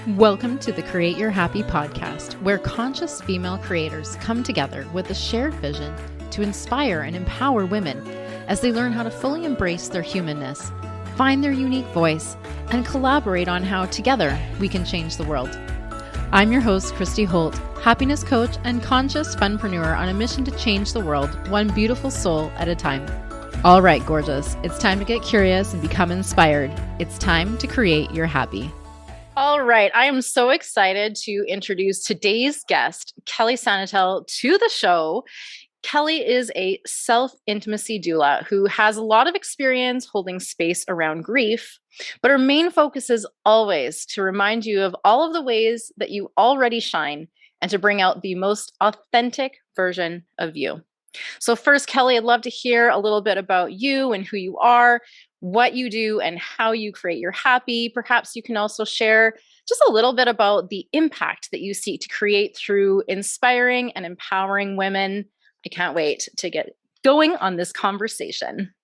Welcome to the Create Your Happy podcast, where conscious female creators come together with a shared vision to inspire and empower women as they learn how to fully embrace their humanness, find their unique voice, and collaborate on how together we can change the world. I'm your host, Christy Holt, happiness coach and conscious funpreneur on a mission to change the world one beautiful soul at a time. All right, gorgeous, it's time to get curious and become inspired. It's time to create your happy. All right, I am so excited to introduce today's guest, Kellie Sanetel, to the show. Kellie is a self-intimacy doula who has a lot of experience holding space around grief, but her main focus is always to remind you of all of the ways that you already shine and to bring out the most authentic version of you. So first, Kellie, I'd love to hear a little bit about you and who you are, what you do, and how you create your happy. Perhaps you can also share just a little bit about the impact that you seek to create through inspiring and empowering women. I can't wait to get going on this conversation.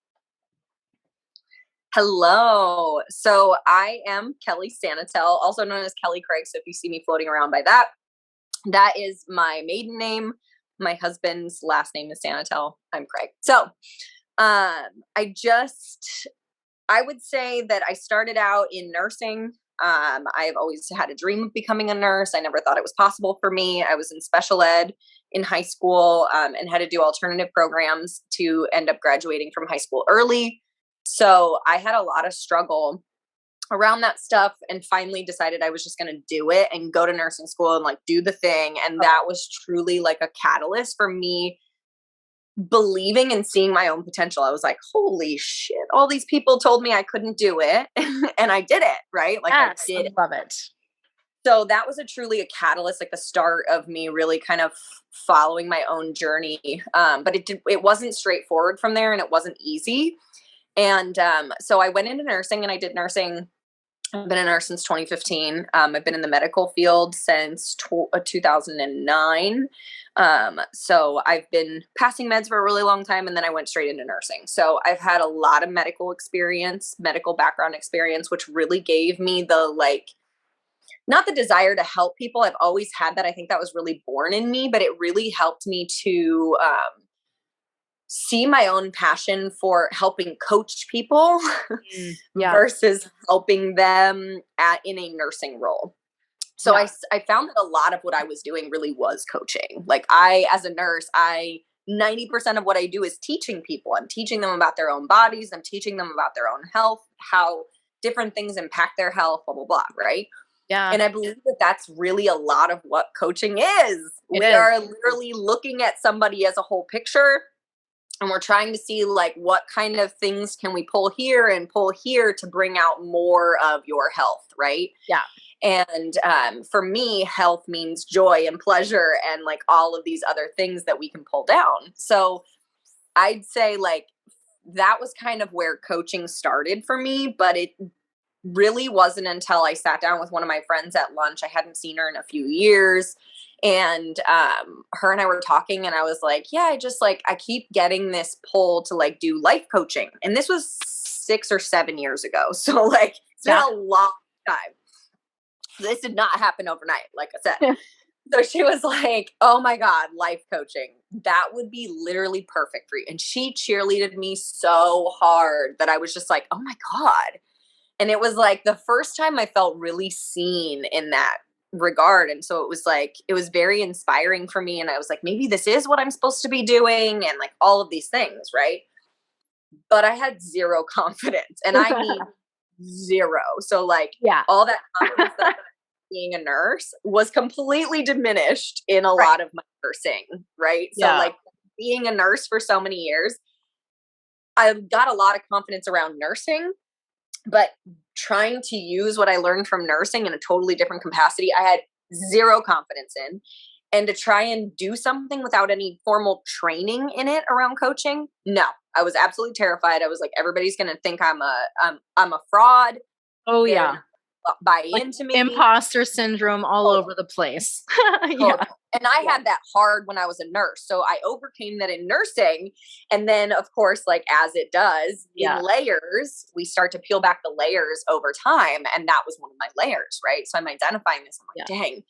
Hello. So I am Kellie Sanetel, also known as Kellie Craig. So if you see me floating around by that, that is my maiden name. My husband's last name is Sanetel. I'm Craig. So I would say that I started out in nursing. I've always had a dream of becoming a nurse. I never thought it was possible for me. I was in special ed in high school and had to do alternative programs to end up graduating from high school early. So I had a lot of struggle around that stuff and finally decided I was just going to do it and go to nursing school and like do the thing. And that was truly like a catalyst for me believing and seeing my own potential. I was like, holy shit, all these people told me I couldn't do it and I did it, right? Like yes, I did. I love it. So that was truly a catalyst, like the start of me really kind of following my own journey. But it wasn't straightforward from there and it wasn't easy. And so I went into nursing and I did nursing. I've been a nurse since 2015. I've been in the medical field since 2009. So I've been passing meds for a really long time and then I went straight into nursing. So I've had a lot of medical background experience, which really gave me the not the desire to help people. I've always had that. I think that was really born in me, but it really helped me to see my own passion for helping coach people versus helping them in a nursing role. So I found that a lot of what I was doing really was coaching. Like as a nurse, 90% of what I do is teaching people. I'm teaching them about their own bodies. I'm teaching them about their own health, how different things impact their health, blah, blah, blah. Right. Yeah. And I believe that that's really a lot of what coaching is. We are literally looking at somebody as a whole picture. And we're trying to see like what kind of things can we pull here and pull here to bring out more of your health, right? Yeah. And for me, health means joy and pleasure and like all of these other things that we can pull down. So I'd say like that was kind of where coaching started for me, but it really wasn't until I sat down with one of my friends at lunch. I hadn't seen her in a few years. And her and I were talking and I was like, yeah, I keep getting this pull to like do life coaching. And this was 6 or 7 years ago. So like it's been a long time. This did not happen overnight, like I said. So she was like, oh my God, life coaching. That would be literally perfect for you. And she cheerleaded me so hard that I was just like, oh my God. And it was like the first time I felt really seen in that regard. And so it was very inspiring for me. And I was like, maybe this is what I'm supposed to be doing. And like all of these things. Right. But I had zero confidence and I mean zero. So like all that confidence that being a nurse was completely diminished in a lot of my nursing. Right. So like being a nurse for so many years, I've got a lot of confidence around nursing, but trying to use what I learned from nursing in a totally different capacity, I had zero confidence in. And to try and do something without any formal training in it around coaching, no, I was absolutely terrified. I was like, everybody's going to think I'm a fraud. Oh yeah. buy like into me. Imposter syndrome all over the place. Yeah. And I had that hard when I was a nurse. So I overcame that in nursing. And then, of course, like as it does in layers, we start to peel back the layers over time. And that was one of my layers, right? So I'm identifying this. I'm like, dang,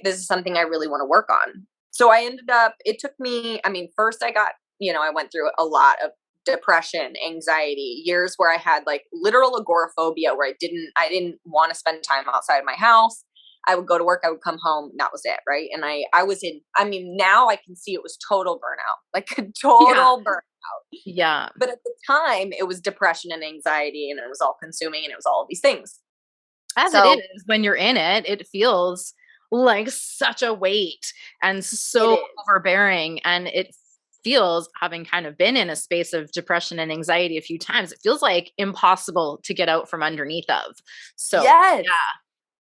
this is something I really want to work on. So I ended up, it took me, first I got, I went through a lot of depression, anxiety, years where I had like literal agoraphobia, where I didn't want to spend time outside my house. I would go to work, I would come home, and that was it. Right. And I was in, now I can see it was total burnout, like a total burnout. Yeah. But at the time it was depression and anxiety, and it was all consuming, and it was all of these things. As it is, when you're in it, it feels like such a weight and so overbearing. And it feels, having kind of been in a space of depression and anxiety a few times, it feels like impossible to get out from underneath of. So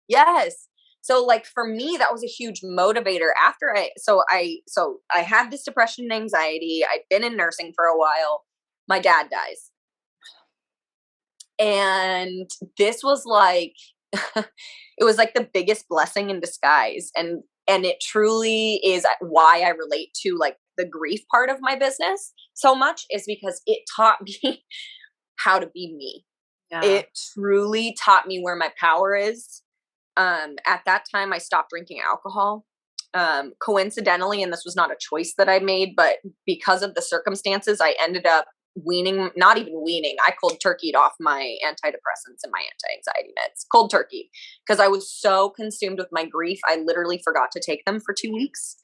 yes. So like for me, that was a huge motivator. After I had this depression and anxiety. I'd been in nursing for a while. My dad dies. And this was like, it was like the biggest blessing in disguise. And it truly is why I relate to like the grief part of my business so much, is because it taught me how to be me. Yeah. It truly taught me where my power is. At that time I stopped drinking alcohol. Coincidentally, and this was not a choice that I made, but because of the circumstances, I ended up not even weaning. I cold turkeyed off my antidepressants and my anti-anxiety meds, cold turkey, because I was so consumed with my grief. I literally forgot to take them for 2 weeks.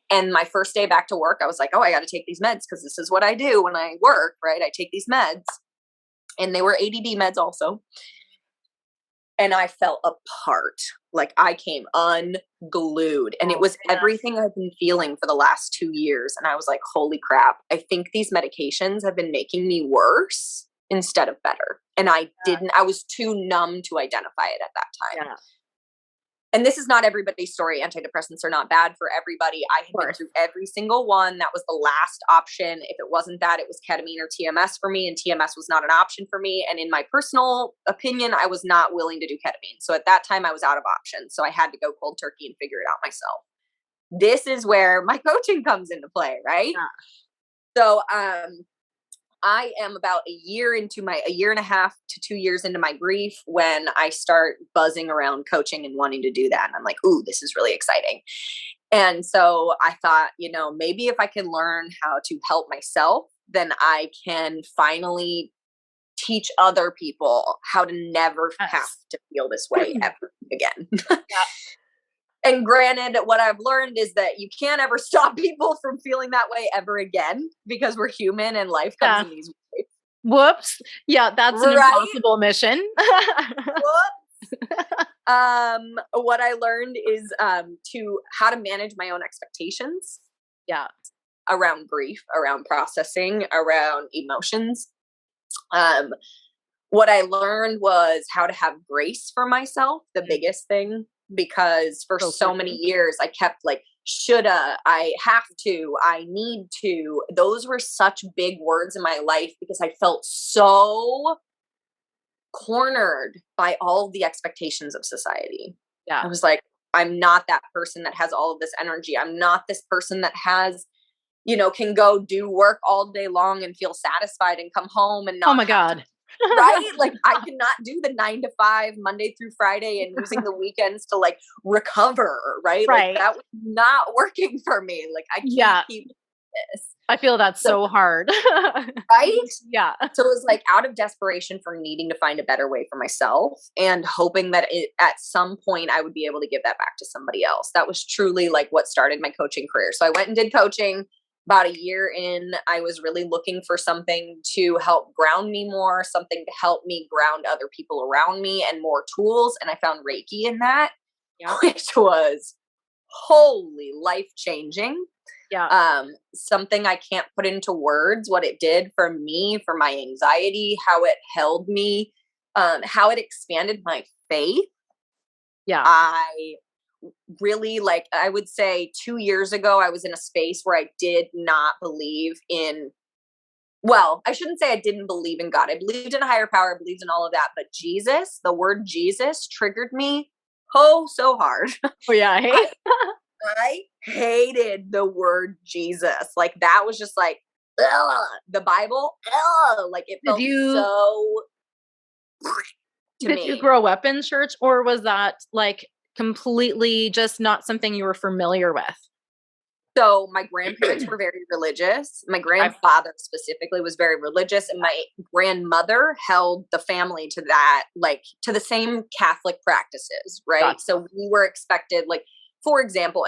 And my first day back to work, I was like, oh, I got to take these meds, because this is what I do when I work, right? I take these meds, and they were ADD meds also. And I fell apart. Like I came unglued, and it was everything I've been feeling for the last 2 years. And I was like, holy crap, I think these medications have been making me worse instead of better. And I was too numb to identify it at that time. Yeah. And this is not everybody's story. Antidepressants are not bad for everybody. I had been through every single one. That was the last option. If it wasn't that, it was ketamine or TMS for me, and TMS was not an option for me. And in my personal opinion, I was not willing to do ketamine. So at that time I was out of options. So I had to go cold turkey and figure it out myself. This is where my coaching comes into play, right? Yeah. So, I am about a year and a half to 2 years into my grief when I start buzzing around coaching and wanting to do that. And I'm like, ooh, this is really exciting. And so I thought, maybe if I can learn how to help myself, then I can finally teach other people how to never have to feel this way ever again. And granted, what I've learned is that you can't ever stop people from feeling that way ever again, because we're human and life comes in these ways. Whoops. Yeah, that's an impossible mission. Whoops. What I learned is how to manage my own expectations. Yeah. Around grief, around processing, around emotions. What I learned was how to have grace for myself, the biggest thing. Because for so many years I kept like, shoulda, I have to, I need to. Those were such big words in my life because I felt so cornered by all of the expectations of society. Yeah. I was like, I'm not that person that has all of this energy. I'm not this person that has, can go do work all day long and feel satisfied and come home and not. Oh my God. Right? Like I cannot do the 9 to 5 Monday through Friday and using the weekends to like recover. Right. Like that was not working for me. Like I can't keep this. I feel that's so hard. Right? Yeah. So it was like out of desperation for needing to find a better way for myself and hoping that at some point I would be able to give that back to somebody else. That was truly like what started my coaching career. So I went and did coaching. About a year in, I was really looking for something to help ground me more, something to help me ground other people around me, and more tools. And I found Reiki in that, which was wholly life-changing. Yeah. Something I can't put into words, what it did for me, for my anxiety, how it held me, how it expanded my faith. Yeah. I really, like, I would say 2 years ago, I was in a space where I did not believe in well, I shouldn't say I didn't believe in God. I believed in a higher power. I believed in all of that. But Jesus, the word Jesus triggered me so hard. Oh yeah, hey? I hated the word Jesus. Like that was just like, ugh, the Bible, ugh, like it felt so to Did me. you grow up in church, or was that like completely just not something you were familiar with? So my grandparents were very religious. My grandfather specifically was very religious, and my grandmother held the family to that, like to the same Catholic practices, right? Gotcha. So we were expected, like, for example,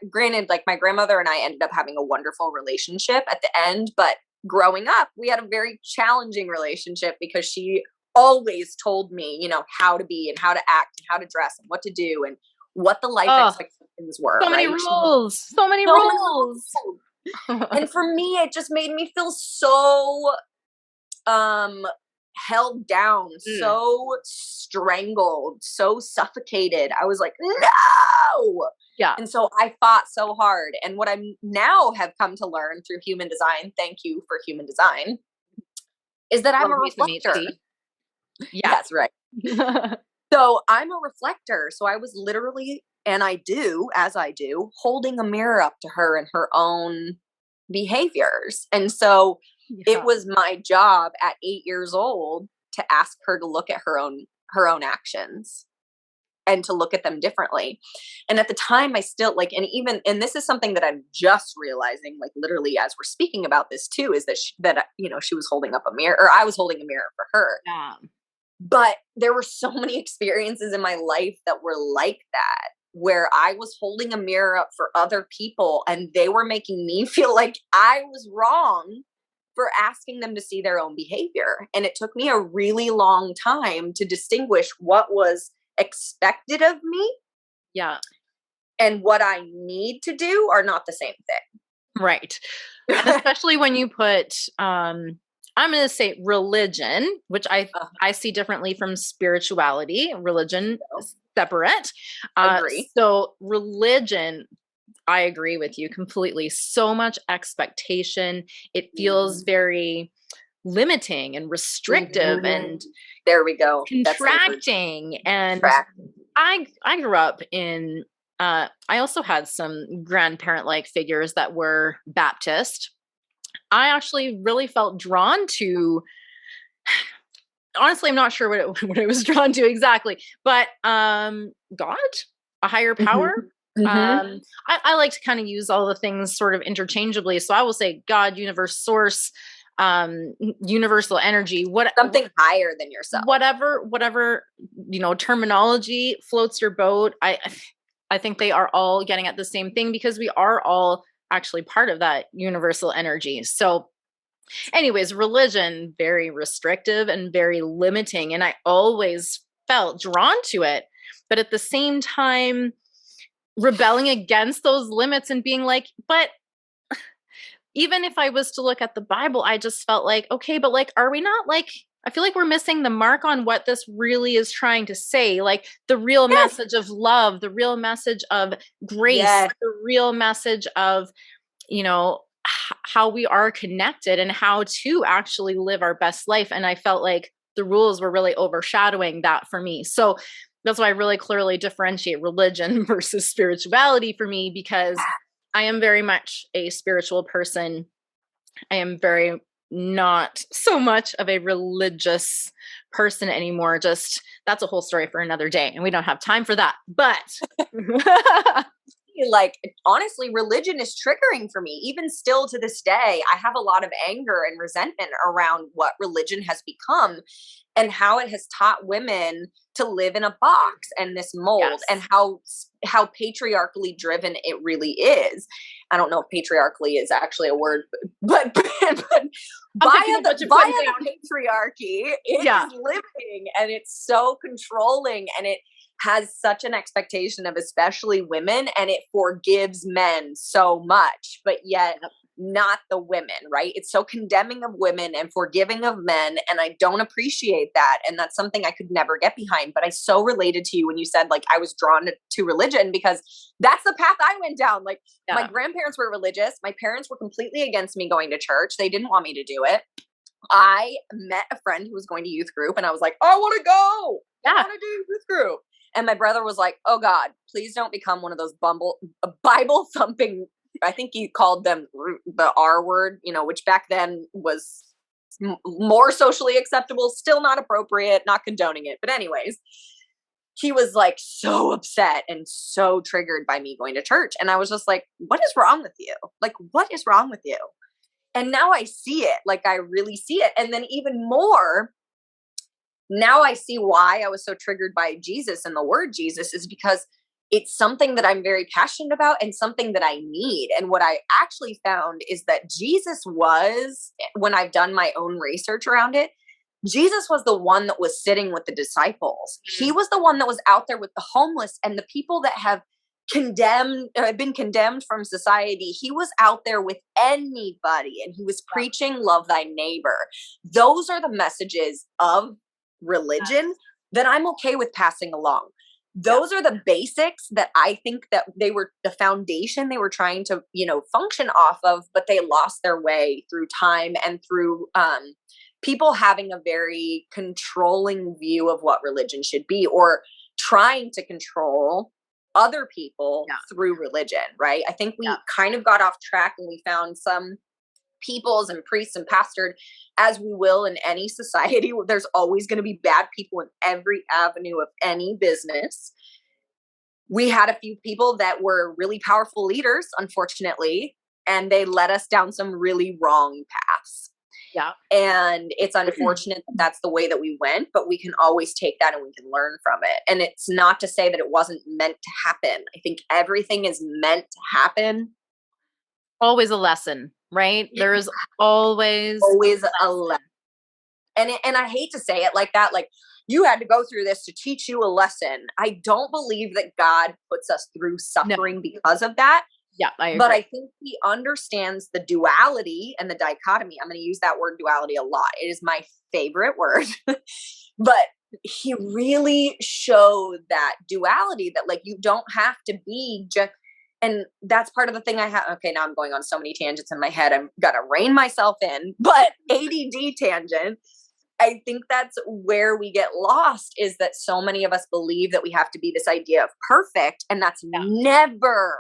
granted, like my grandmother and I ended up having a wonderful relationship at the end, but growing up, we had a very challenging relationship because she always told me, you know, how to be and how to act and how to dress and what to do and what the life expectations were. So many right? rules. So many rules. And for me, it just made me feel so held down, so strangled, so suffocated. I was like, no. Yeah. And so I fought so hard. And what I now have come to learn through human design, thank you for human design, is that I'm a reflector. Yeah. That's right. So I'm a reflector. So I was literally, and I do, as I do, holding a mirror up to her and her own behaviors. And so it was my job at 8 years old to ask her to look at her own actions and to look at them differently. And at the time I still and this is something that I'm just realizing, like literally as we're speaking about this too, is that she was holding up a mirror, or I was holding a mirror for her. Yeah. But there were so many experiences in my life that were like that, where I was holding a mirror up for other people and they were making me feel like I was wrong for asking them to see their own behavior. And it took me a really long time to distinguish what was expected of me. Yeah. And what I need to do are not the same thing. Right. And especially when you put, I'm going to say religion, which I see differently from spirituality, religion separate. Agree. So religion, I agree with you completely. So much expectation. It feels very limiting and restrictive and there we go. Contracting. And I grew up in, I also had some grandparent-like figures that were Baptist. I actually really felt drawn to, honestly, I'm not sure what it was drawn to exactly, but God, a higher power. I like to kind of use all the things sort of interchangeably. So I will say God, universe, source, universal energy, something higher than yourself, whatever, terminology floats your boat. I think they are all getting at the same thing because we are all actually part of that universal energy. So anyways, religion, very restrictive and very limiting. And I always felt drawn to it, but at the same time, rebelling against those limits and being like, but even if I was to look at the Bible, I just felt like, okay, but like, are we not like, I feel like we're missing the mark on what this really is trying to say. Like the real message of love, the real message of grace, the real message of, how we are connected and how to actually live our best life. And I felt like the rules were really overshadowing that for me. So that's why I really clearly differentiate religion versus spirituality for me, because I am very much a spiritual person. I am very not so much of a religious person anymore. Just that's a whole story for another day, and we don't have time for that. But like, honestly, religion is triggering for me. Even still to this day, I have a lot of anger and resentment around what religion has become and how it has taught women to live in a box and this mold, and how patriarchally driven it really is. I don't know if patriarchally is actually a via the patriarchy, it is living, and it's so controlling, and it has such an expectation of especially women, and it forgives men so much, but yet not the women, right? It's so condemning of women and forgiving of men. And I don't appreciate that. And that's something I could never get behind. But I so related to you when you said, like, I was drawn to religion, because that's the path I went down. Like, my grandparents were religious. My parents were completely against me going to church. They didn't want me to do it. I met a friend who was going to youth group, and I was like, I want to go. I want to do youth group. And my brother was like, oh God, please don't become one of those Bible thumping. I think he called them the R word, you know, which back then was more socially acceptable, still not appropriate, not condoning it. But anyways, he was like so upset and so triggered by me going to church. And I was just like, what is wrong with you? Like, what is wrong with you? And now I see it, like I really see it. And then even more, now I see why I was so triggered by Jesus and the word Jesus, is because it's something that I'm very passionate about and something that I need. And what I actually found is that Jesus was, when I've done my own research around it, Jesus was the one that was sitting with the disciples. He was the one that was out there with the homeless and the people that have been condemned from society. He was out there with anybody, and he was preaching love thy neighbor. Those are the messages of religion that I'm okay with passing along. Those are the basics that I think that they were the foundation they were trying to, you know, function off of, but they lost their way through time and through people having a very controlling view of what religion should be, or trying to control other people through religion, right? I think we kind of got off track, and we found some peoples and priests and pastors, as we will in any society. There's always going to be bad people in every avenue of any business. We had a few people that were really powerful leaders, unfortunately, and they led us down some really wrong paths. Yeah. And it's unfortunate that that's the way that we went, but we can always take that and we can learn from it. And it's not to say that it wasn't meant to happen. I think everything is meant to happen. Always a lesson, right? There is always a lesson. And I hate to say it like that, like, you had to go through this to teach you a lesson. I don't believe that God puts us through suffering because of that. Yeah, I agree. But I think he understands the duality and the dichotomy. I'm going to use that word duality a lot. It is my favorite word. But he really showed that duality, that like, you don't have to be just, and that's part of the thing I have. Okay, now I'm going on so many tangents in my head. I'm got to rein myself in, but ADD tangent. I think that's where we get lost, is that so many of us believe that we have to be this idea of perfect. And that's never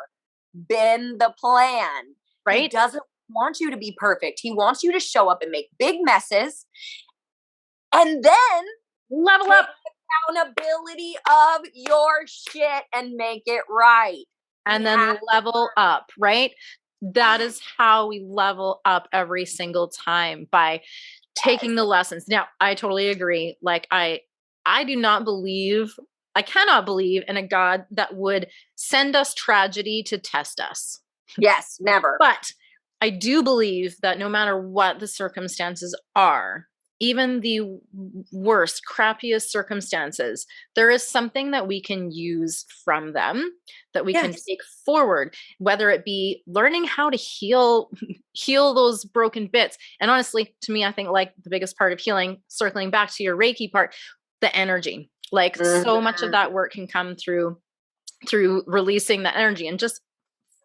been the plan, right? He doesn't want you to be perfect. He wants you to show up and make big messes, and then level up accountability of your shit and make it right. And then level up, right? That is how we level up every single time, by taking the lessons. Now, I totally agree. Like, I cannot believe in a God that would send us tragedy to test us. Yes, never. But I do believe that no matter what the circumstances are, even the worst, crappiest circumstances, there is something that we can use from them, that we can take forward, whether it be learning how to heal those broken bits. And honestly, to me, I think like the biggest part of healing, circling back to your Reiki part, the energy. Like, so much of that work can come through releasing the energy and just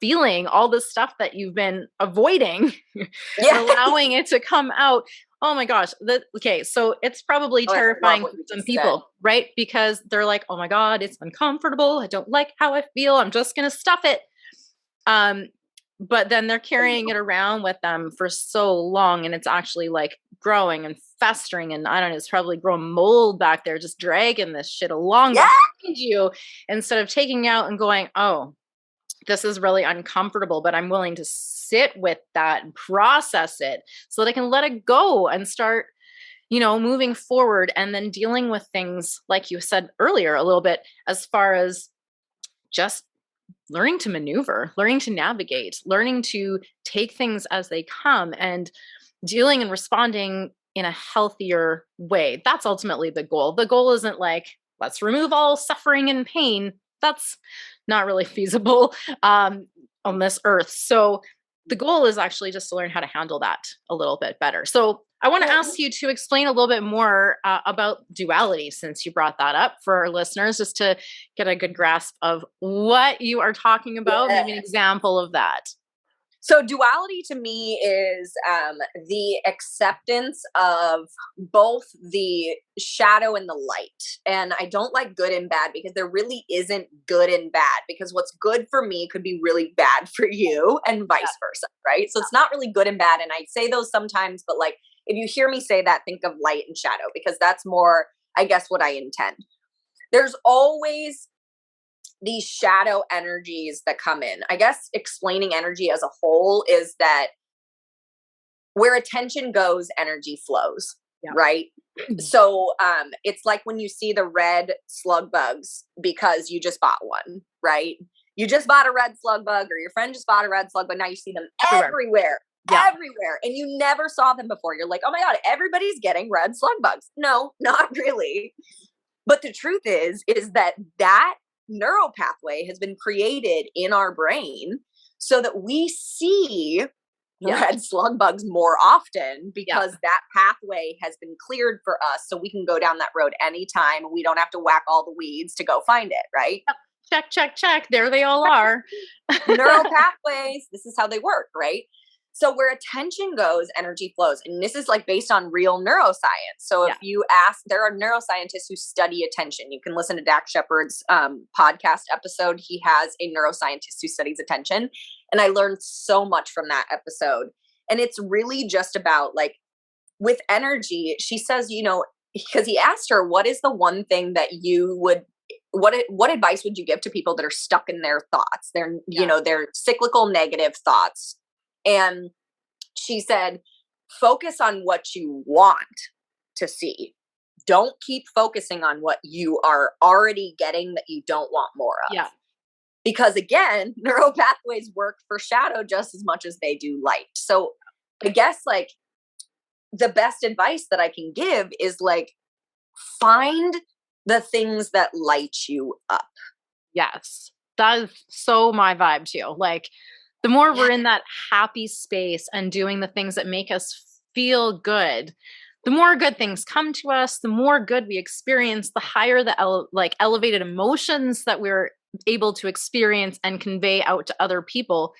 feeling all the stuff that you've been avoiding, and allowing it to come out. Oh my gosh. Okay. So it's probably terrifying for some people, right? Because they're like, oh my God, it's uncomfortable. I don't like how I feel. I'm just going to stuff it. But then they're carrying it around with them for so long, and it's actually like growing and festering, and I don't know, it's probably growing mold back there, just dragging this shit along behind you, instead of taking out and going, oh, this is really uncomfortable, but I'm willing to sit with that and process it so that I can let it go and start, moving forward, and then dealing with things like you said earlier a little bit, as far as just learning to maneuver, learning to navigate, learning to take things as they come, and dealing and responding in a healthier way. That's ultimately the goal. The goal isn't like, let's remove all suffering and pain. That's not really feasible on this earth. So the goal is actually just to learn how to handle that a little bit better. So I want to ask you to explain a little bit more about duality, since you brought that up for our listeners, just to get a good grasp of what you are talking about. Maybe an example of that. So duality to me is the acceptance of both the shadow and the light. And I don't like good and bad, because there really isn't good and bad, because what's good for me could be really bad for you, and vice versa, right? So it's not really good and bad. And I say those sometimes, but like, if you hear me say that, think of light and shadow, because that's more, I guess, what I intend. There's always these shadow energies that come in. I guess explaining energy as a whole is that where attention goes, energy flows, right? So it's like when you see the red slug bugs because you just bought one, right? You just bought a red slug bug, or your friend just bought a red slug bug. Now you see them everywhere. And you never saw them before. You're like, oh my God, everybody's getting red slug bugs. No, not really. But the truth is that neural pathway has been created in our brain so that we see red slug bugs more often, because that pathway has been cleared for us, so we can go down that road anytime. We don't have to whack all the weeds to go find it, right? Check, check, check. There they all are. Neural pathways, this is how they work, right? So where attention goes, energy flows. And this is like based on real neuroscience. So if you ask, there are neuroscientists who study attention. You can listen to Dax Shepard's podcast episode. He has a neuroscientist who studies attention. And I learned so much from that episode. And it's really just about, like, with energy, she says, you know, because he asked her, what is the one thing that you would, what advice would you give to people that are stuck in their thoughts? Their, you know, their cyclical negative thoughts. And she said, focus on what you want to see. Don't keep focusing on what you are already getting that you don't want more of. Yeah. Because again, neural pathways work for shadow just as much as they do light. So I guess, like, the best advice that I can give is, like, find the things that light you up. Yes. That is so my vibe too. Like, the more we're in that happy space and doing the things that make us feel good, the more good things come to us, the more good we experience, the higher the elevated emotions that we're able to experience and convey out to other people,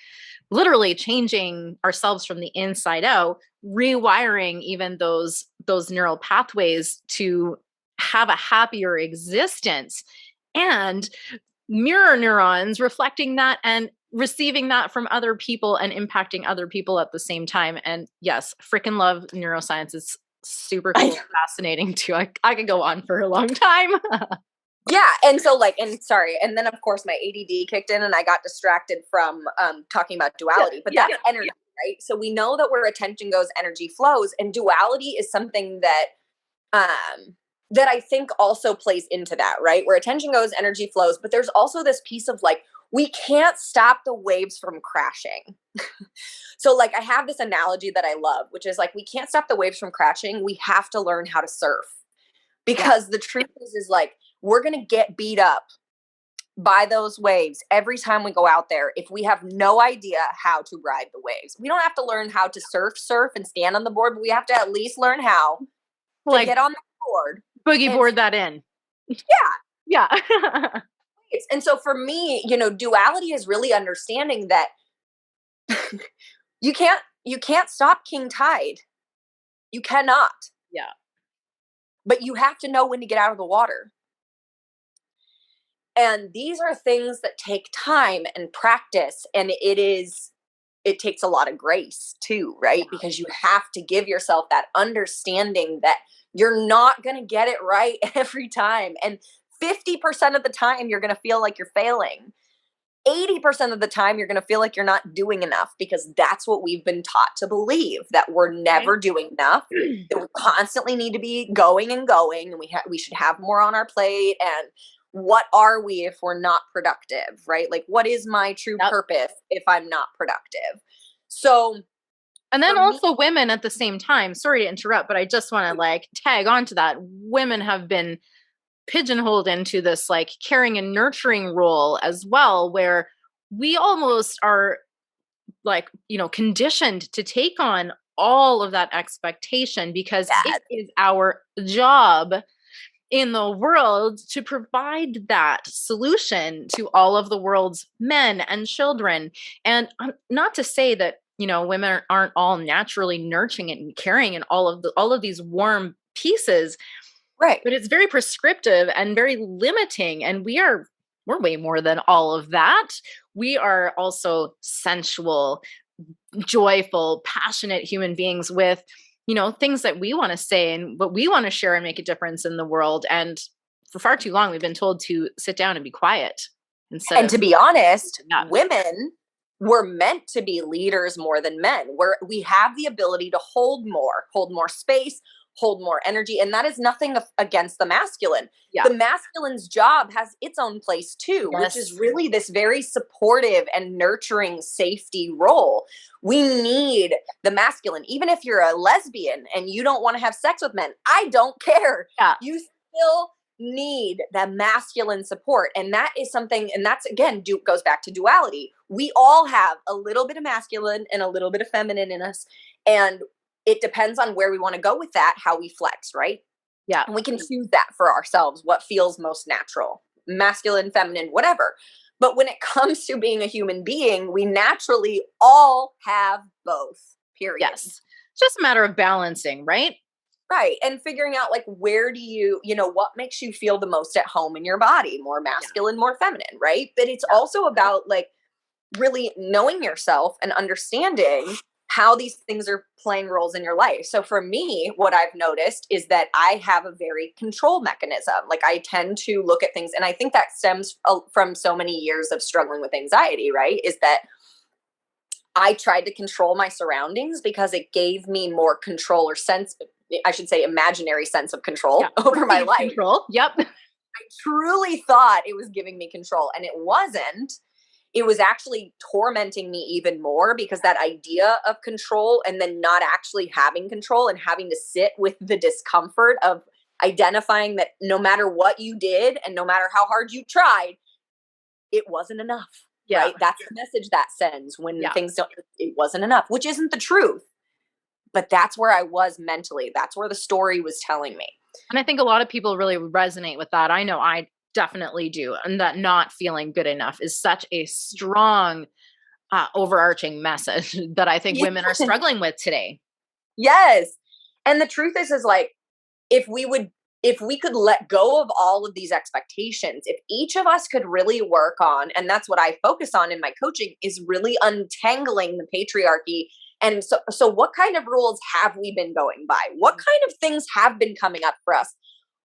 literally changing ourselves from the inside out, rewiring even those neural pathways to have a happier existence, and mirror neurons reflecting that and receiving that from other people and impacting other people at the same time. And yes, freaking love neuroscience. It's super cool, fascinating too. I could go on for a long time. Yeah. And so, like, and sorry. And then of course my ADD kicked in and I got distracted from talking about duality, but that's energy, right? So we know that where attention goes, energy flows, and duality is something that, that I think also plays into that, right? Where attention goes, energy flows, but there's also this piece of, like, we can't stop the waves from crashing. So, like, I have this analogy that I love, which is, like, we can't stop the waves from crashing. We have to learn how to surf, because the truth is like, we're going to get beat up by those waves every time we go out there if we have no idea how to ride the waves. We don't have to learn how to surf and stand on the board, but we have to at least learn how to get on the board. Boogie board that in. Yeah. And so for me, you know, duality is really understanding that you can't stop king tide. You cannot. Yeah. But you have to know when to get out of the water. And these are things that take time and practice. And it takes a lot of grace too, right? Yeah. Because you have to give yourself that understanding that you're not going to get it right every time. And 50% of the time, you're going to feel like you're failing. 80% of the time, you're going to feel like you're not doing enough, because that's what we've been taught to believe, that we're never doing enough, that we constantly need to be going, and we should have more on our plate. And what are we if we're not productive, right? Like, what is my true purpose if I'm not productive? So, and then also women at the same time, sorry to interrupt, but I just want to, like, tag onto that. Women have been pigeonholed into this, like, caring and nurturing role as well, where we almost are like, conditioned to take on all of that expectation because it is our job in the world to provide that solution to all of the world's men and children. And not to say that, women aren't all naturally nurturing and caring and all of these warm pieces. Right. But it's very prescriptive and very limiting. And we're way more than all of that. We are also sensual, joyful, passionate human beings with, things that we want to say and what we want to share and make a difference in the world. And for far too long, we've been told to sit down and be quiet. And to be honest, women were meant to be leaders more than men. We have the ability to hold more space, hold more energy. And that is nothing against the masculine. Yeah. The masculine's job has its own place too, which is really this very supportive and nurturing safety role. We need the masculine. Even if you're a lesbian and you don't want to have sex with men, I don't care. Yeah. You still need that masculine support. And that is something, and that's again, goes back to duality. We all have a little bit of masculine and a little bit of feminine in us. And it depends on where we want to go with that, how we flex, right? Yeah. And we can choose that for ourselves, what feels most natural, masculine, feminine, whatever. But when it comes to being a human being, we naturally all have both, period. Yes. It's just a matter of balancing, right? Right. And figuring out like, where do you, what makes you feel the most at home in your body, more masculine, more feminine, right? But it's also about like really knowing yourself and understanding how these things are playing roles in your life. So for me, what I've noticed is that I have a very control mechanism. Like I tend to look at things, and I think that stems from so many years of struggling with anxiety, right? Is that I tried to control my surroundings because it gave me more control, or sense, I should say imaginary sense of control over my life. Control. Yep. I truly thought it was giving me control, and it wasn't. It was actually tormenting me even more, because that idea of control and then not actually having control and having to sit with the discomfort of identifying that no matter what you did and no matter how hard you tried, it wasn't enough. Yeah. Right? That's the message that sends when things don't, it wasn't enough, which isn't the truth. But that's where I was mentally. That's where the story was telling me. And I think a lot of people really resonate with that. I know I definitely do. And that not feeling good enough is such a strong overarching message that I think women are struggling with today. Yes. And the truth is like, if we could let go of all of these expectations, if each of us could really work on, and that's what I focus on in my coaching, is really untangling the patriarchy. And so what kind of rules have we been going by? What kind of things have been coming up for us?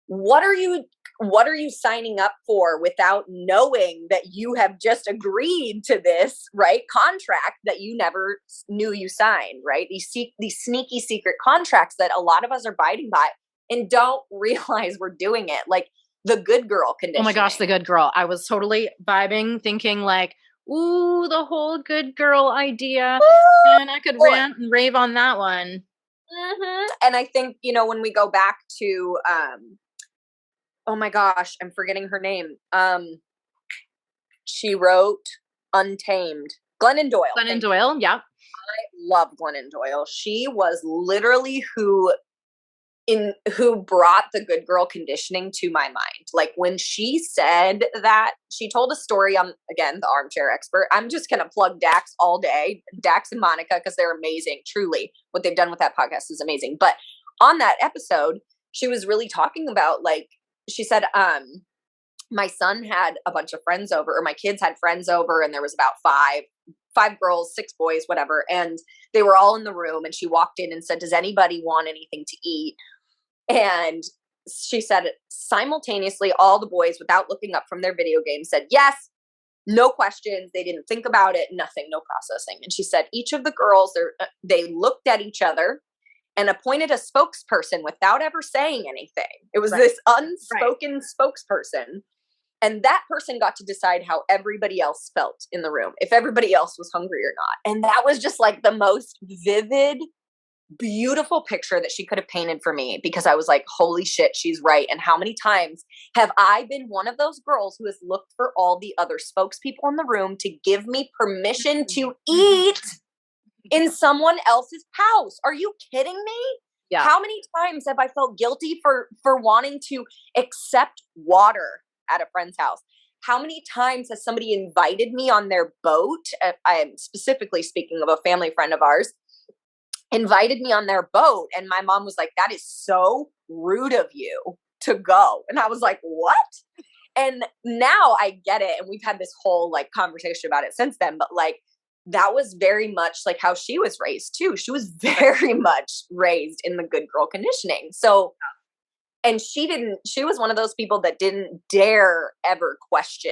What are you signing up for without knowing that you have just agreed to this, right? Contract that you never knew you signed, right? These sneaky secret contracts that a lot of us are abiding by and don't realize we're doing it. Like the good girl conditioning. Oh my gosh, the good girl. I was totally vibing, thinking like, ooh, the whole good girl idea. And I could rant and rave on that one. Mm-hmm. And I think, when we go back to, oh my gosh, I'm forgetting her name. She wrote Untamed. Glennon Doyle. Glennon Doyle, yeah. I love Glennon Doyle. She was literally who brought the good girl conditioning to my mind. Like when she said that, she told a story. Again, the armchair expert. I'm just going to plug Dax all day, Dax and Monica, because they're amazing. Truly, what they've done with that podcast is amazing. But on that episode, she was really talking about, like, she said, my son had a bunch of friends over, or my kids had friends over, and there was about five girls, 6 boys, whatever. And they were all in the room, and she walked in and said, does anybody want anything to eat? And she said simultaneously, all the boys, without looking up from their video game, said yes, no questions. They didn't think about it, nothing, no processing. And she said each of the girls, they looked at each other and appointed a spokesperson without ever saying anything. It was this unspoken spokesperson. And that person got to decide how everybody else felt in the room, if everybody else was hungry or not. And that was just like the most vivid beautiful picture that she could have painted for me, because I was like, holy shit, she's right. And how many times have I been one of those girls who has looked for all the other spokespeople in the room to give me permission to eat in someone else's house? Are you kidding me? Yeah. How many times have I felt guilty for wanting to accept water at a friend's house? How many times has somebody invited me on their boat? I am specifically speaking of a family friend of ours, invited me on their boat. And my mom was like, that is so rude of you to go. And I was like, what? And now I get it. And we've had this whole like conversation about it since then. But like, that was very much like how she was raised too. She was very much raised in the good girl conditioning. So, and she was one of those people that didn't dare ever question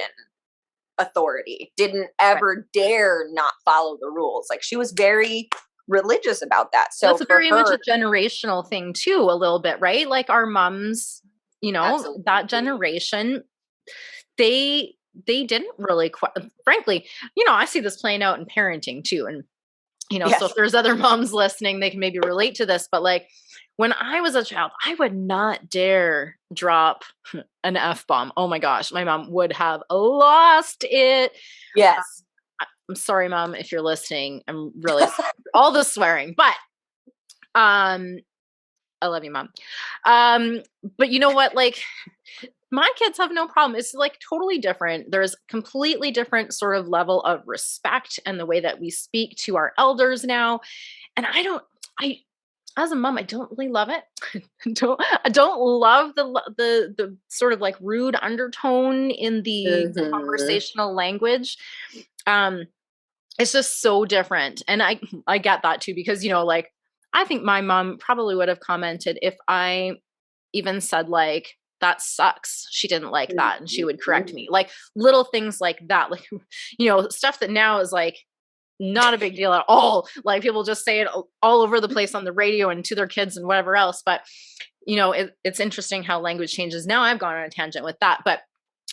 authority, didn't ever dare not follow the rules. Like, she was very religious about that. So that's very much a generational thing too, a little bit, right? Like our moms, you know, absolutely. That generation, they didn't really, frankly, you know, I see this playing out in parenting too. And, you know, so if there's other moms listening, they can maybe relate to this, but like when I was a child, I would not dare drop an F-bomb. Oh my gosh. My mom would have lost it. Yes. I'm sorry, Mom, if you're listening. I'm really all the swearing, but I love you, Mom. But you know what? Like my kids have no problem. It's like totally different. There's completely different sort of level of respect and the way that we speak to our elders now. And as a mom, I don't really love it. I don't love the sort of like rude undertone in the conversational language. It's just so different. And I get that too, because, you know, like, I think my mom probably would have commented if I even said like, that sucks. She didn't like that. And she would correct me, like little things like that. Like, you know, stuff that now is like not a big deal at all. Like people just say it all over the place on the radio and to their kids and whatever else. But, you know, it's interesting how language changes. Now I've gone on a tangent with that, but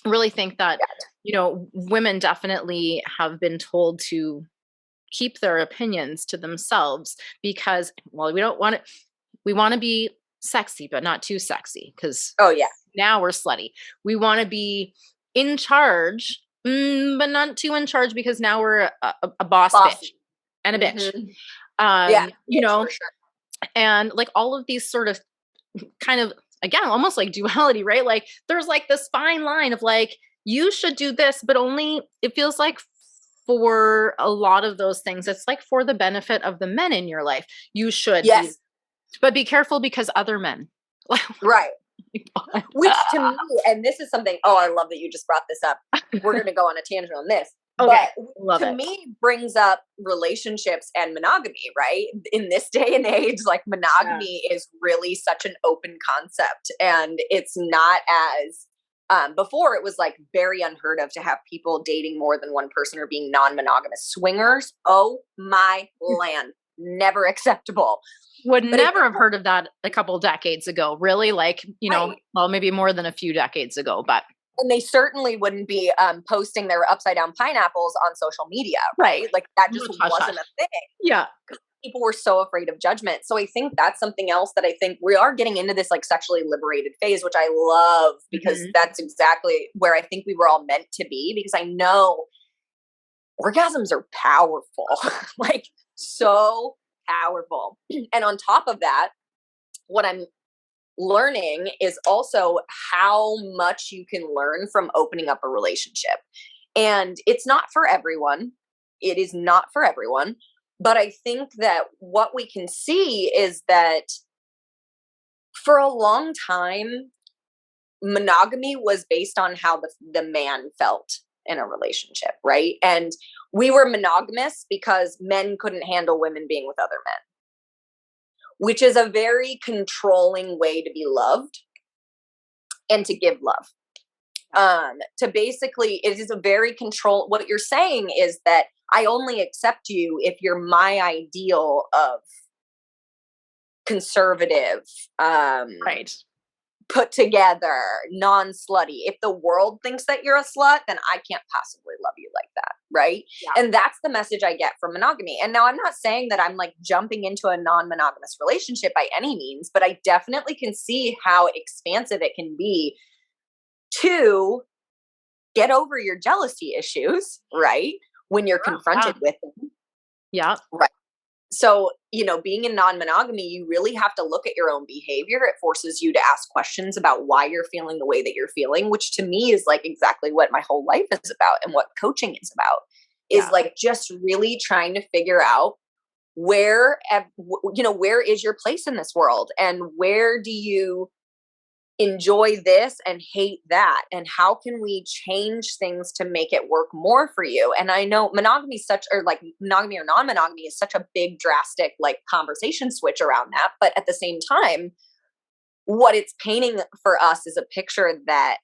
really think that, you know, women definitely have been told to keep their opinions to themselves because, well, we want to be sexy, but not too sexy. Cause now we're slutty. We want to be in charge, but not too in charge because now we're a boss bitch and a bitch. You know, and like all of these sort of kind of, again, almost like duality, right? Like there's like this fine line of like, you should do this, but only it feels like for a lot of those things, it's like for the benefit of the men in your life. You should, but be careful because other men. Right. Which to me, and this is something, I love that you just brought this up. We're going to go on a tangent on this. Okay. But to me brings up relationships and monogamy, right? In this day and age, like monogamy is really such an open concept, and it's not as before it was like very unheard of to have people dating more than one person or being non-monogamous. Swingers, oh my land, never acceptable. Would never have heard of that a couple decades ago, really, like, you know, well, maybe more than a few decades ago, but. And they certainly wouldn't be posting their upside down pineapples on social media, right? Like that just wasn't a thing. Yeah. People were so afraid of judgment. So I think that's something else that I think we are getting into this like sexually liberated phase, which I love because that's exactly where I think we were all meant to be, because I know orgasms are powerful, like so powerful. And on top of that, what I'm learning is also how much you can learn from opening up a relationship. And it's not for everyone. It is not for everyone. But I think that what we can see is that for a long time, monogamy was based on how the man felt in a relationship, right? And we were monogamous because men couldn't handle women being with other men, which is a very controlling way to be loved and to give love. To basically, it is a very what you're saying is that I only accept you if you're my ideal of conservative, put together, non-slutty. If the world thinks that you're a slut, then I can't possibly love you like that. right? Yeah. And that's the message I get from monogamy. And now I'm not saying that I'm like jumping into a non-monogamous relationship by any means, but I definitely can see how expansive it can be to get over your jealousy issues, right? When you're confronted with them. Yeah. Right. So, being in non-monogamy, you really have to look at your own behavior. It forces you to ask questions about why you're feeling the way that you're feeling, which to me is like exactly what my whole life is about and what coaching is about, is like just really trying to figure out where is your place in this world, and where do you enjoy this and hate that, and how can we change things to make it work more for you? And I know monogamy monogamy or non-monogamy is such a big drastic like conversation switch around that, but at the same time, what it's painting for us is a picture that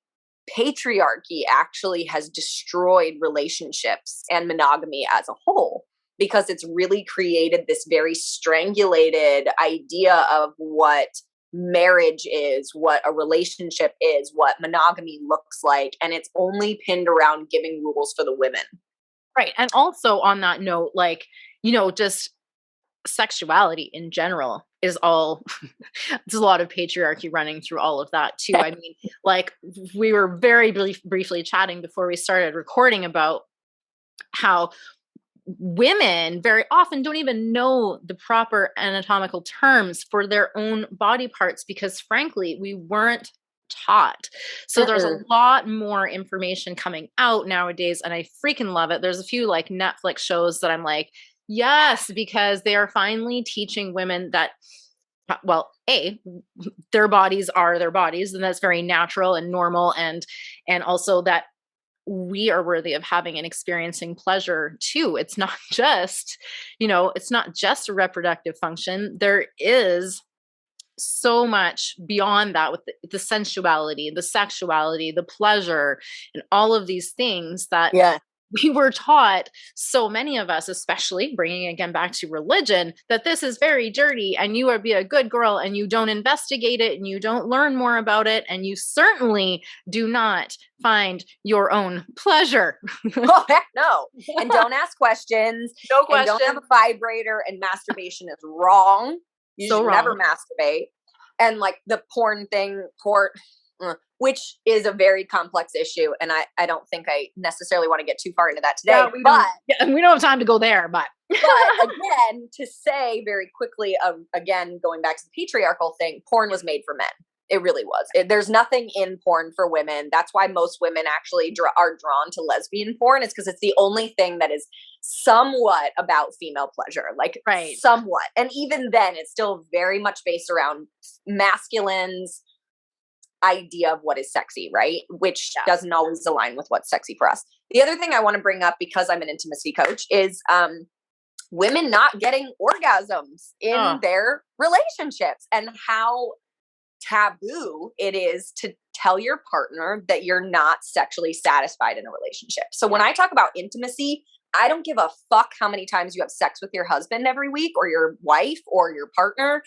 patriarchy actually has destroyed relationships and monogamy as a whole, because it's really created this very strangulated idea of what marriage is, what a relationship is, what monogamy looks like, and it's only pinned around giving rules for the women. Right. And also on that note, like, just sexuality in general is all there's a lot of patriarchy running through all of that too. I mean, like, we were very briefly chatting before we started recording about how women very often don't even know the proper anatomical terms for their own body parts, because frankly, we weren't taught. So there's a lot more information coming out nowadays, and I freaking love it. There's a few like Netflix shows that I'm like, yes, because they are finally teaching women that, well, their bodies are their bodies, and that's very natural and normal, and also that we are worthy of having and experiencing pleasure too. It's not just, it's not just a reproductive function. There is so much beyond that, with the sensuality, the sexuality, the pleasure, and all of these things that we were taught, so many of us, especially bringing again back to religion, that this is very dirty and you would be a good girl, and you don't investigate it and you don't learn more about it, and you certainly do not find your own pleasure. Oh, heck no. And don't ask questions. No question. And don't have a vibrator, and masturbation is wrong. You should never masturbate. And like the porn thing, which is a very complex issue, and I don't think I necessarily want to get too far into that today. Yeah, we don't have time to go there, but again, to say very quickly, again, going back to the patriarchal thing, porn was made for men. It really was. There's nothing in porn for women. That's why most women actually are drawn to lesbian porn, is because it's the only thing that is somewhat about female pleasure, like somewhat. And even then, it's still very much based around masculine's idea of what is sexy, right? Which doesn't always align with what's sexy for us. The other thing I want to bring up, because I'm an intimacy coach, is women not getting orgasms in their relationships, and how taboo it is to tell your partner that you're not sexually satisfied in a relationship. So when I talk about intimacy, I don't give a fuck how many times you have sex with your husband every week, or your wife, or your partner,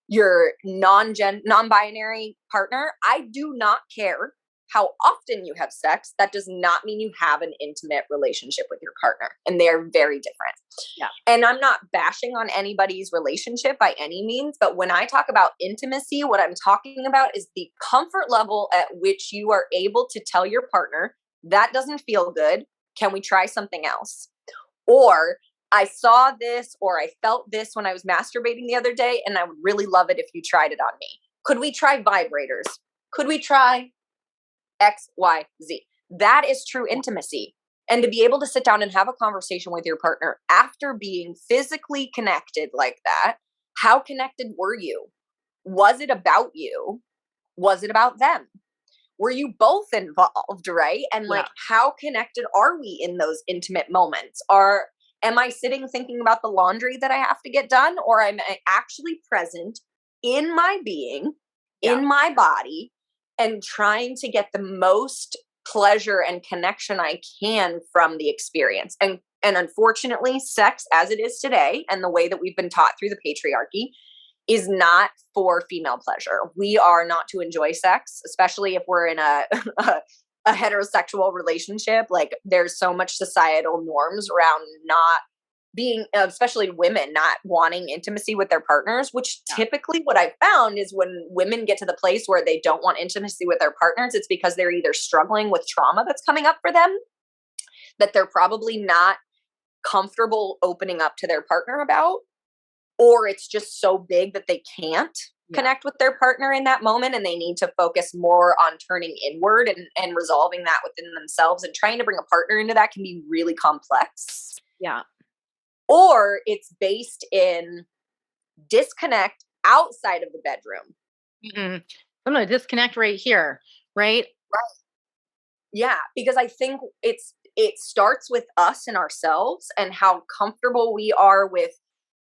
your non-binary partner. I do not care how often you have sex. That does not mean you have an intimate relationship with your partner, and they are very different. Yeah. And I'm not bashing on anybody's relationship by any means, but when I talk about intimacy, what I'm talking about is the comfort level at which you are able to tell your partner, that doesn't feel good. Can we try something else? Or I saw this, or I felt this when I was masturbating the other day, and I would really love it if you tried it on me. Could we try vibrators? Could we try X, Y, Z? That is true intimacy. And to be able to sit down and have a conversation with your partner after being physically connected like that, how connected were you? Was it about you? Was it about them? Were you both involved, right? And like, how connected are we in those intimate moments? Am I sitting thinking about the laundry that I have to get done, or am I actually present in my being, in my body, and trying to get the most pleasure and connection I can from the experience? And unfortunately, sex as it is today, and the way that we've been taught through the patriarchy, is not for female pleasure. We are not to enjoy sex, especially if we're in a a heterosexual relationship. Like there's so much societal norms around not being, especially women, not wanting intimacy with their partners, which typically what I've found is when women get to the place where they don't want intimacy with their partners, it's because they're either struggling with trauma that's coming up for them, that they're probably not comfortable opening up to their partner about, or it's just so big that they can't connect with their partner in that moment, and they need to focus more on turning inward and resolving that within themselves, and trying to bring a partner into that can be really complex. Yeah. Or it's based in disconnect outside of the bedroom. Mm-hmm. I'm going to disconnect right here, right? Right. Yeah, because I think it starts with us and ourselves and how comfortable we are with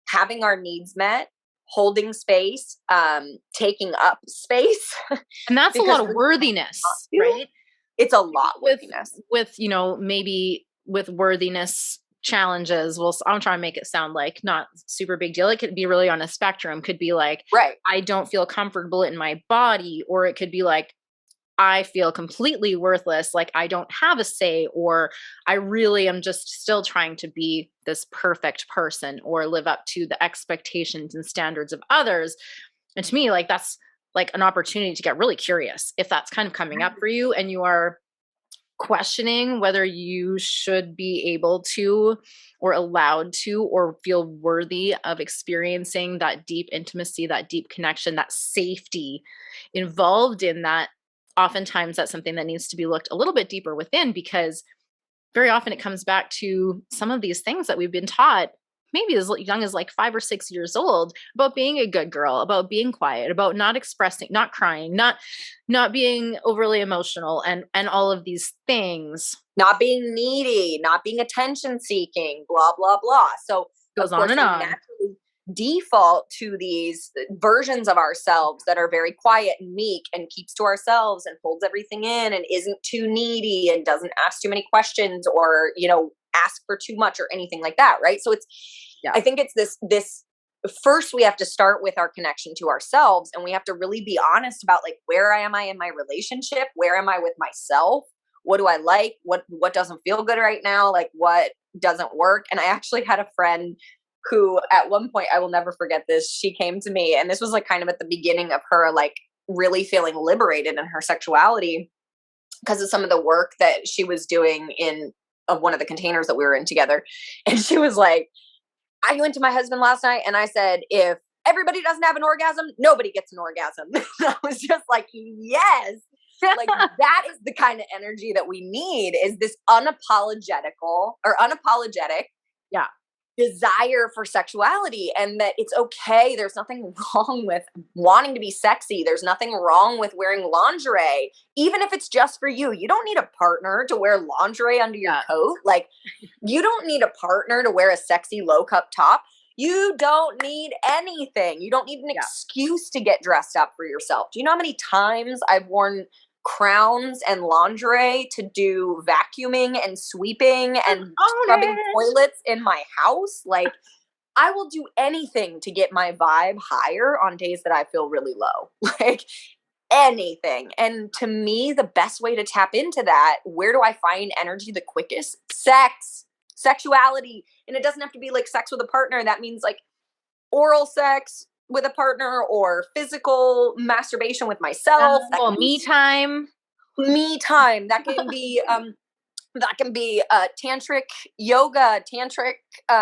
having our needs met, holding space, taking up space. And that's a lot of worthiness, right? It's a lot of worthiness. With, you know, maybe with worthiness challenges, well, I'm trying to make it sound like not super big deal. It could be really on a spectrum. Could be like, I don't feel comfortable in my body, or it could be like, I feel completely worthless, like I don't have a say, or I really am just still trying to be this perfect person or live up to the expectations and standards of others. And to me, like that's like an opportunity to get really curious if that's kind of coming up for you and you are questioning whether you should be able to or allowed to or feel worthy of experiencing that deep intimacy, that deep connection, that safety involved in that. Oftentimes that's something that needs to be looked a little bit deeper within, because very often it comes back to some of these things that we've been taught maybe as young as like 5 or 6 years old about being a good girl, about being quiet, about not expressing, not crying, not being overly emotional, and all of these things. Not being needy, not being attention seeking, blah, blah, blah. So goes on and on. Naturally default to these versions of ourselves that are very quiet and meek and keeps to ourselves and holds everything in and isn't too needy and doesn't ask too many questions or, you know, ask for too much or anything like that. Right. So it's, I think it's this first we have to start with our connection to ourselves, and we have to really be honest about like, where am I in my relationship? Where am I with myself? What do I like? What doesn't feel good right now? Like what doesn't work? And I actually had a friend who at one point, I will never forget this. She came to me, and this was like kind of at the beginning of her like really feeling liberated in her sexuality because of some of the work that she was doing in one of the containers that we were in together. And she was like, I went to my husband last night and I said, if everybody doesn't have an orgasm, nobody gets an orgasm. I was just like, yes. Like that is the kind of energy that we need, is this unapologetic desire for sexuality, and that it's okay. There's nothing wrong with wanting to be sexy. There's nothing wrong with wearing lingerie, even if it's just for you. You don't need a partner to wear lingerie under your coat. Like you don't need a partner to wear a sexy low cup top. You don't need anything. You don't need an excuse to get dressed up for yourself. Do you know how many times I've worn crowns and lingerie to do vacuuming and sweeping and scrubbing toilets in my house? Like I will do anything to get my vibe higher on days that I feel really low. Like anything. And to me, the best way to tap into that, where do I find energy the quickest? Sexuality. And it doesn't have to be like sex with a partner. That means like oral sex with a partner or physical masturbation with myself. Me time. That can be tantric yoga, tantric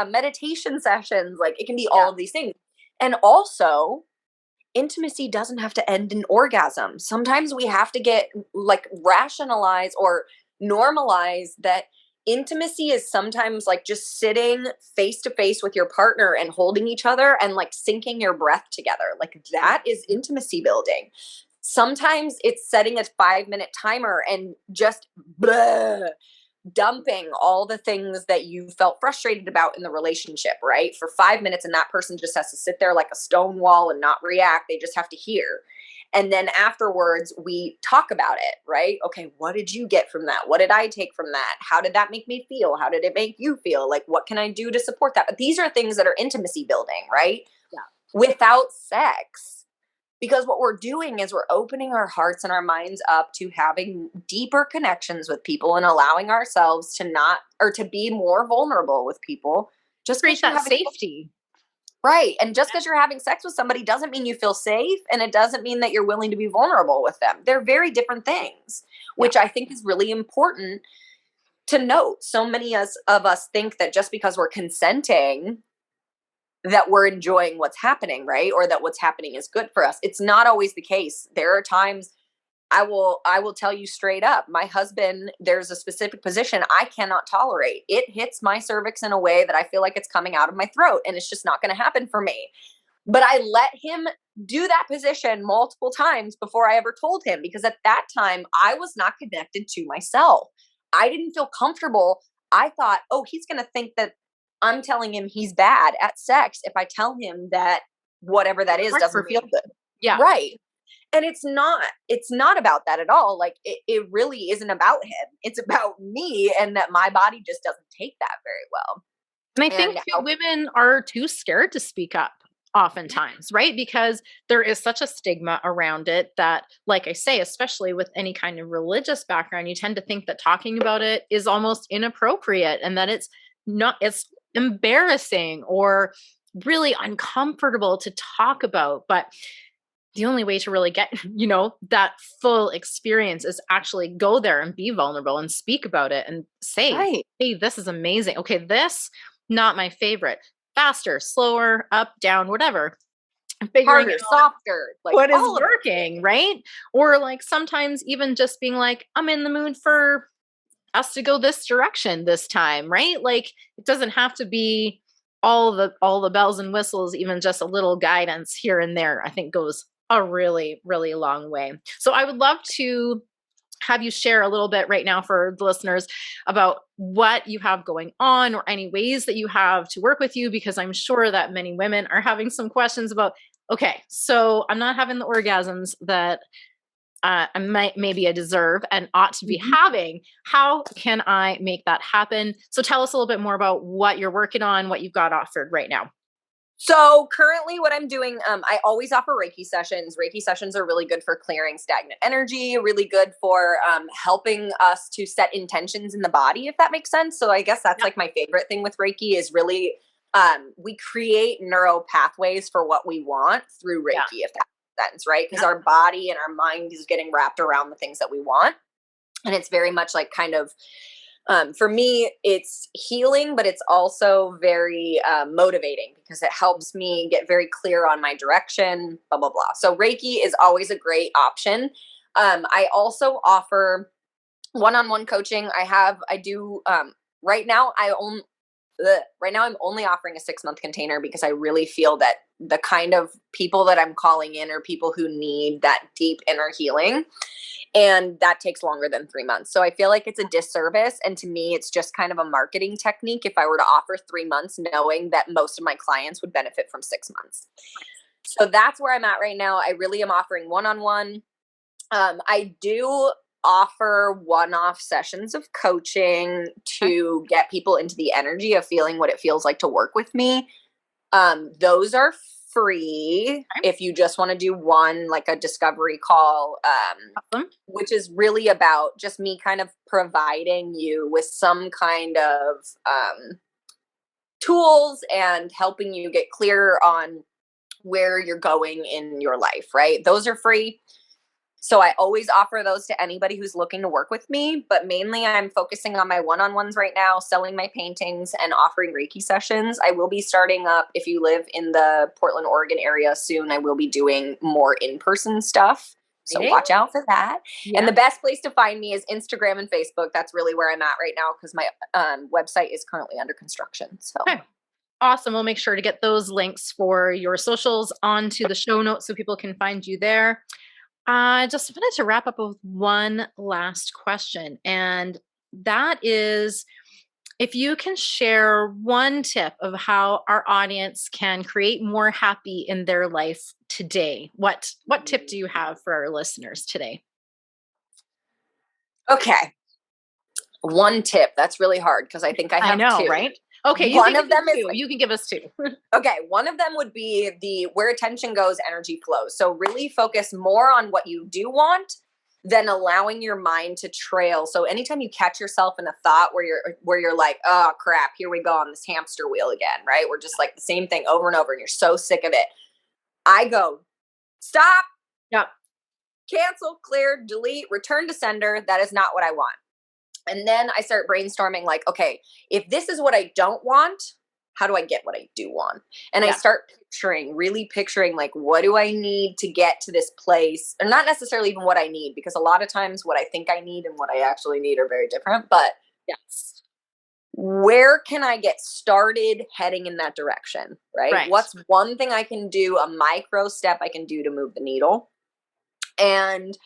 meditation sessions. Like it can be all of these things. And also, intimacy doesn't have to end in orgasm. Sometimes we have to get like rationalize or normalize that intimacy is sometimes like just sitting face to face with your partner and holding each other and like syncing your breath together. Like that is intimacy building. Sometimes it's setting a 5-minute timer and just dumping all the things that you felt frustrated about in the relationship, right? For 5 minutes, and that person just has to sit there like a stone wall and not react. They just have to hear. And then afterwards, we talk about it, right? Okay, what did you get from that? What did I take from that? How did that make me feel? How did it make you feel? Like, what can I do to support that? But these are things that are intimacy building, right? Yeah. Without sex, Because what we're doing is we're opening our hearts and our minds up to having deeper connections with people and allowing ourselves to be more vulnerable with people. Just create that safety. Right. And just because you're having sex with somebody doesn't mean you feel safe, and it doesn't mean that you're willing to be vulnerable with them. They're very different things, which I think is really important to note. So many of us think that just because we're consenting, that we're enjoying what's happening, right? Or that what's happening is good for us. It's not always the case. There are times I will tell you straight up, my husband, there's a specific position I cannot tolerate. It hits my cervix in a way that I feel like it's coming out of my throat, and it's just not going to happen for me. But I let him do that position multiple times before I ever told him, because at that time I was not connected to myself. I didn't feel comfortable. I thought, oh, he's going to think that I'm telling him he's bad at sex if I tell him that whatever that is doesn't feel good. Yeah. Right. And it's not about that at all. Like it really isn't about him. It's about me, and that my body just doesn't take that very well. And I think women are too scared to speak up oftentimes, right? Because there is such a stigma around it that, like I say, especially with any kind of religious background, you tend to think that talking about it is almost inappropriate, and that it's embarrassing or really uncomfortable to talk about. But the only way to really get, that full experience is actually go there and be vulnerable and speak about it and say, hey, this is amazing. Okay, this, not my favorite. Faster, slower, up, down, whatever. Harder, softer. Like what is working, right? Or like sometimes even just being like, I'm in the mood for us to go this direction this time, right? Like it doesn't have to be all the bells and whistles. Even just a little guidance here and there, I think goes a really, really long way. So I would love to have you share a little bit right now for the listeners about what you have going on, or any ways that you have to work with you, because I'm sure that many women are having some questions about, okay, so I'm not having the orgasms that maybe I deserve and ought to be having. How can I make that happen? So tell us a little bit more about what you're working on, what you've got offered right now. So currently what I'm doing, I always offer Reiki sessions. Reiki sessions are really good for clearing stagnant energy, really good for helping us to set intentions in the body, if that makes sense. So I guess that's like my favorite thing with Reiki is really, we create neural pathways for what we want through Reiki, if that makes sense, right? Because our body and our mind is getting wrapped around the things that we want. And it's very much like kind of, for me, it's healing, but it's also very motivating, because it helps me get very clear on my direction, blah, blah, blah. So Reiki is always a great option. I also offer one-on-one coaching. Right now I'm only offering a 6-month container, because I really feel that the kind of people that I'm calling in are people who need that deep inner healing. And that takes longer than 3 months. So I feel like it's a disservice. And to me, it's just kind of a marketing technique if I were to offer 3 months, knowing that most of my clients would benefit from 6 months. So that's where I'm at right now. I really am offering one-on-one. I do offer one-off sessions of coaching to get people into the energy of feeling what it feels like to work with me. Those are free if you just want to do one, like a discovery call, which is really about just me kind of providing you with some kind of tools and helping you get clear on where you're going in your life, right? Those are free. So I always offer those to anybody who's looking to work with me, but mainly I'm focusing on my one-on-ones right now, selling my paintings and offering Reiki sessions. I will be starting up, if you live in the Portland, Oregon area soon, I will be doing more in-person stuff. So watch out for that. Yeah. And the best place to find me is Instagram and Facebook. That's really where I'm at right now, because my website is currently under construction. So. Okay. Awesome. We'll make sure to get those links for your socials onto the show notes so people can find you there. I just wanted to wrap up with one last question, and that is, if you can share one tip of how our audience can create more happy in their life today, what tip do you have for our listeners today? Okay. One tip. That's really hard, because I think I have two. Right? Okay, one of them is you can give us two. Okay, one of them would be the where attention goes, energy flows. So really focus more on what you do want than allowing your mind to trail. So anytime you catch yourself in a thought where you're like, oh crap, here we go on this hamster wheel again, right? We're just like the same thing over and over and you're so sick of it. I go, stop. Yep. Cancel, clear, delete, return to sender. That is not what I want. And then I start brainstorming like, okay, if this is what I don't want, how do I get what I do want? And I start really picturing like, what do I need to get to this place? Or not necessarily even what I need, because a lot of times what I think I need and what I actually need are very different. But yes, where can I get started heading in that direction, right? What's one thing I can do, a micro step I can do to move the needle? And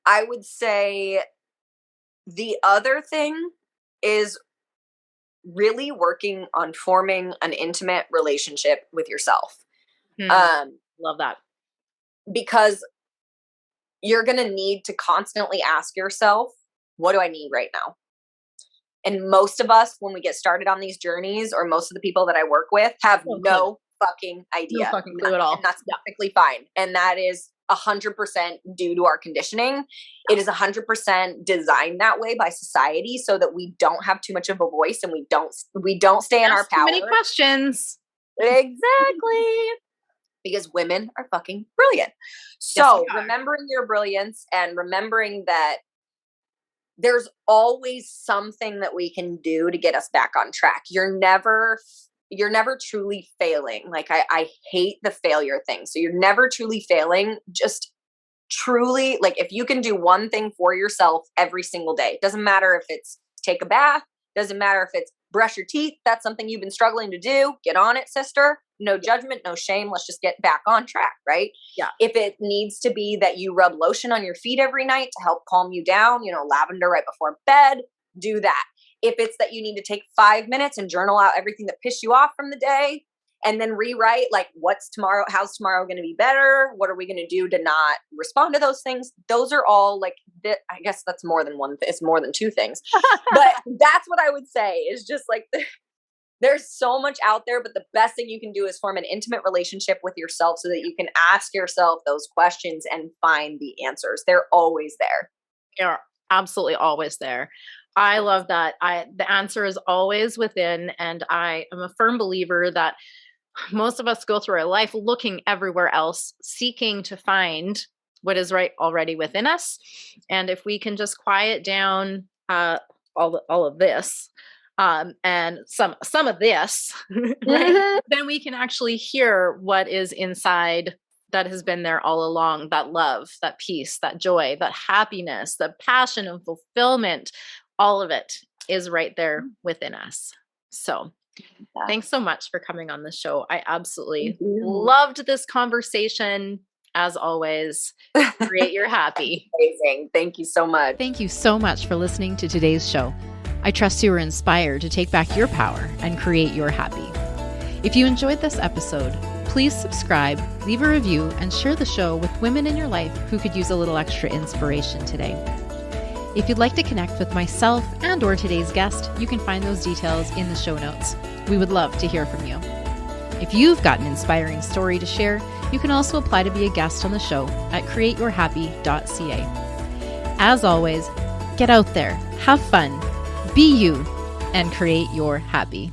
I would say the other thing is really working on forming an intimate relationship with yourself. Love that. Because you're going to need to constantly ask yourself, what do I need right now? And most of us, when we get started on these journeys, or most of the people that I work with, have no fucking idea. No fucking clue at all. And that's perfectly fine. And that is 100% due to our conditioning. It is 100% designed that way by society so that we don't have too much of a voice and we don't stay in our power. Too many questions. Exactly. Because women are fucking brilliant. So remembering your brilliance and remembering that there's always something that we can do to get us back on track. You're never truly failing. Like I hate the failure thing. So you're never truly failing. Just truly, like if you can do one thing for yourself every single day, it doesn't matter if it's take a bath, doesn't matter if it's brush your teeth. That's something you've been struggling to do. Get on it, sister. No judgment, no shame. Let's just get back on track, right? Yeah. If it needs to be that you rub lotion on your feet every night to help calm you down, lavender right before bed, do that. If it's that you need to take 5 minutes and journal out everything that pissed you off from the day and then rewrite, like, what's tomorrow? How's tomorrow going to be better? What are we going to do to not respond to those things? Those are all like, I guess that's more than one. It's more than two things, but that's what I would say is just like, there's so much out there, but the best thing you can do is form an intimate relationship with yourself so that you can ask yourself those questions and find the answers. They're always there. They're absolutely always there. I love that. The answer is always within. And I am a firm believer that most of us go through our life looking everywhere else, seeking to find what is right already within us. And if we can just quiet down all of this, and some of this, right? Then we can actually hear what is inside that has been there all along. That love, that peace, that joy, that happiness, the passion and fulfillment, all of it is right there within us. So thanks so much for coming on the show. I absolutely loved this conversation. As always, create your happy. Amazing. Thank you so much. Thank you so much for listening to today's show. I trust you were inspired to take back your power and create your happy. If you enjoyed this episode, please subscribe, leave a review, and share the show with women in your life who could use a little extra inspiration today. If you'd like to connect with myself and or today's guest, you can find those details in the show notes. We would love to hear from you. If you've got an inspiring story to share, you can also apply to be a guest on the show at createyourhappy.ca. As always, get out there, have fun, be you, and create your happy.